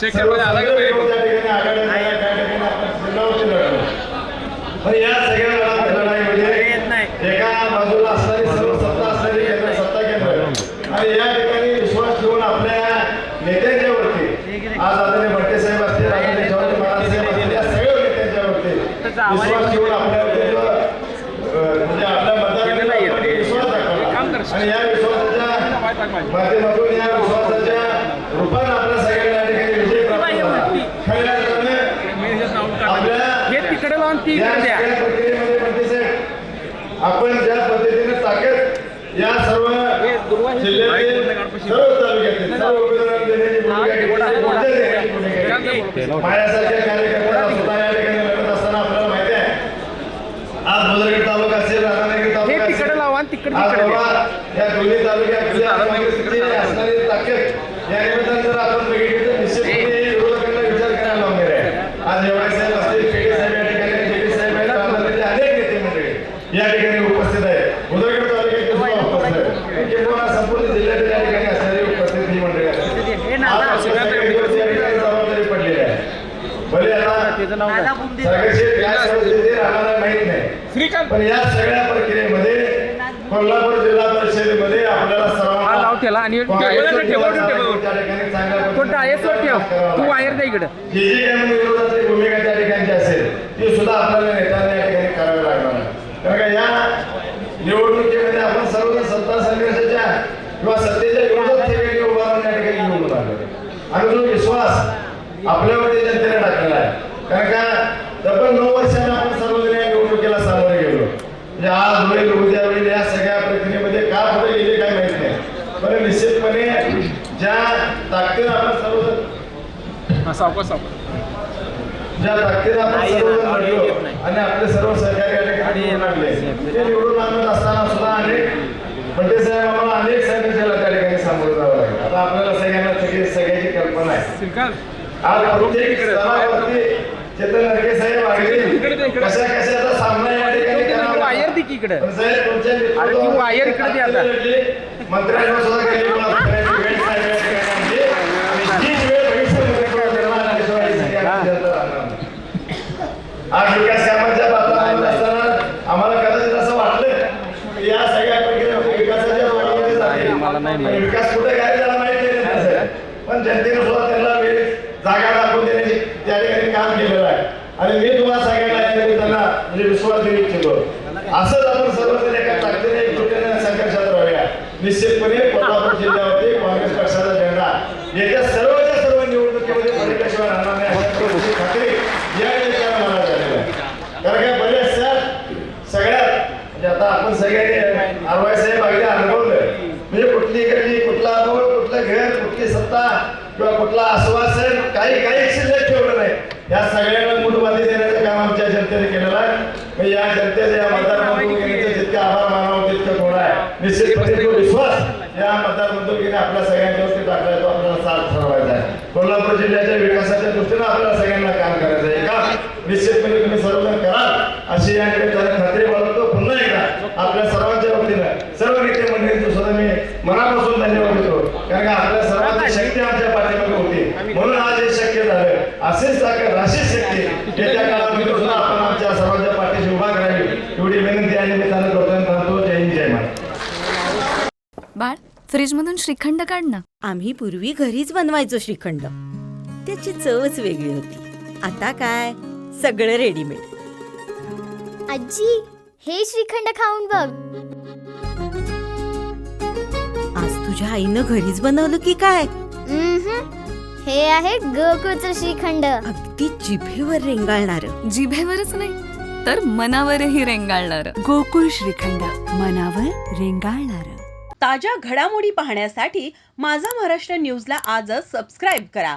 या सगळ्या लढाईमध्ये एका बाजूला असणारी सर्व सत्ता असणारी केंद्र सत्ता केंद्र आणि या ठिकाणी विश्वास ठेवून आपल्या नेत्यांच्या वरती आज आदरणीय भट्टे साहेब असतील, आदरणीय जवाहरलाल महाराज साहेब असतील, या सगळ्या नेत्यांच्या वरती विश्वास ठेवून आपल्यावरती म्हणजे आपल्या मतदारांनी विश्वास दाखवला आणि या विश्वासाच्या माध्यमातून या विश्वासाच्या रूपात आपल्या सगळ्यांना या ठिकाणी विजय प्राप्त झाला. खऱ्या अर्थाने आपल्या आपण ज्या पद्धतीने ताकद या सर्व जिल्ह्यातील सर्व तालुक्यातील सर्व उमेदवारांना देण्याची भूमिका माझ्यासारख्या कार्यकर्त्याला सुद्धा या ठिकाणी लढत असताना आपल्याला माहिती आहे आज मुदरगड तालुका असेल, राधानगरी तालुका असेल, आज या दोन्ही तालुक्यात असणारी ताकद या निमित्तानं जर आपण बघितली तर निश्चितपणे विरोधकांना विचार करायला लावणार आहे. आज एवढे साहेब असतील, पेढे साहेब या ठिकाणी, जेडी साहेब आहेत, अनेक नेते मंडळी या ठिकाणी उपस्थित आहेत. मुदरगड तालुक्यात किंवा संपूर्ण जिल्ह्यातील या ठिकाणी असणारी उपस्थित ही मंडळी आहेत. जबाबदारी पडलेली आहे. भले आता राहणार माहित नाही, पण या सगळ्या प्रक्रियेमध्ये कोल्हापूर जिल्हा परिषदेमध्ये आपल्याला सर्वांना तू वायर द्या इकडे जी जी काही विरोधातली भूमिका त्या ठिकाणची असेल ती सुद्धा आपल्याला नेत्यांना या ठिकाणी करावी लागणार आहे. कारण का या निवडणुकीमध्ये आपण सर्वजण सत्ता संघर्षाच्या किंवा सत्तेच्या विरोधात ठिकाणी उभा राहून या ठिकाणी निवडून आलो आणि जो विश्वास आपल्यावरती जनतेने टाकलेला आहे. कारण का तब्बल 9 वर्षांना आपण सर्वजण या निवडणुकीला सामोरे गेलो. म्हणजे आज होईल उद्या होईल या सगळ्या प्रक्रियेमध्ये का पुढे गेले काय माहित नाही, पण निश्चितपणे ज्या ताकदीने आपण सर्वजण ज्या ताकदीने आपण सर्वजण लढलो आणि आपले सर्व सहकारी या ठिकाणी निवडून आणले ते निवडून आणत असताना सुद्धा अनेक भट्टे साहेब आम्हाला अनेक संघर्षाला त्या ठिकाणी सामोरं जावं लागेल. आता आपल्याला सगळ्यांना सगळ्याची कल्पना आहे. आज प्रत्येक स्तरावरती चेतन नरके साहेब अगदी कशा कशाचा सामना या ठिकाणी करावा वायर दे की इकडे साहेब तुमच्या वायर इकडे द्या आता मंत्र्यांना सुद्धा केली आज विकास कामाच्या वातावरणात असताना आम्हाला कदाचित असं वाटलं की या सगळ्या प्रक्रिया विकासाच्या मार्गामध्ये जाते. विकास कुठे काय झाला माहिती नाही, पण जनतेने सुद्धा त्यांना वेळ जागा दाखवून देण्याचे त्या ठिकाणी काम केलेलं आहे. आणि मी तुम्हाला सगळ्यांना त्यांना म्हणजे विश्वास देऊ इच्छितो असंच आपण सर्वजण एका ताकदीने एकजुटीने संघर्षात राहूया. निश्चितपणे कोल्हापूर जिल्ह्यावरती काँग्रेस पक्षाचा झेंडा येत्या सर्वच्या सर्व निवडणुकीमध्ये पडल्याशिवाय राहणार नाही अशा खात्री या निमित्तानं मला झालेलं आहे. कारण काय बऱ्याचशा सगळ्यात म्हणजे आता आपण सगळ्यांनी आरवाय साहेब अगदी अनुभवलं म्हणजे कुठली गल्ली, कुठला बोल, कुठलं घर, कुठली सत्ता किंवा कुठला आश्वासन काही शिल्लक ठेवलं नाही. या सगळ्यांना मूठवादी देण्याचं काम आमच्या जनतेने केलेलं आहे. या जनतेचे या मतदारसंघाचे जितके आभार मानावं तितकं थोडं आहे. निश्चितपणे तो विश्वास या मतदारसंघाने आपल्या सगळ्यांच्यावरती टाकलाय, तो आपल्याला साथ ठरवायचा आहे. कोल्हापूर जिल्ह्याच्या विकासाच्या दृष्टीने आपल्याला सगळ्यांना काम करायचं आहे. का निश्चितपणे तुम्ही सर्वजण कराल अशी या निमित्ताने खात्री बाळगतो. पुन्हा एकदा आपल्या सर्वांच्या वतीनं सर्व नेते मंडळींचं सुद्धा मी मनापासून धन्यवाद देतो. कारण का आपल्या सर्वांची शक्ती आमच्या पाठीमागे होती म्हणून आज हे शक्य झालं. असेच ताकद अशीच शक्ती येत्या काळामध्ये सुद्धा आपण आमच्या सर्वांच्या पाठीशी उभा करावी एवढी विनंती या निमित्तानं करतो. जय हिंद, जय महाराज. बाळ फ्रीजमधून श्रीखंड काढ ना. आम्ही पूर्वी घरीच बनवायचो श्रीखंड, त्याची चवच वेगळी होती. आता काय सगळं रेडीमेड. आजी हे श्रीखंड खाऊन बघ. आज तुझ्या आईनं घरीच बनवलं की काय? हे आहे गोकुळचं श्रीखंड. अगदी जिभेवर रेंगाळणार. जिभेवरच नाही तर मनावरही रेंगाळणार. गोकुळ श्रीखंड, मनावर रेंगाळणार. ताज्या घडामोडी पाहण्यासाठी माझा महाराष्ट्र न्यूजला आजच सबस्क्राईब करा.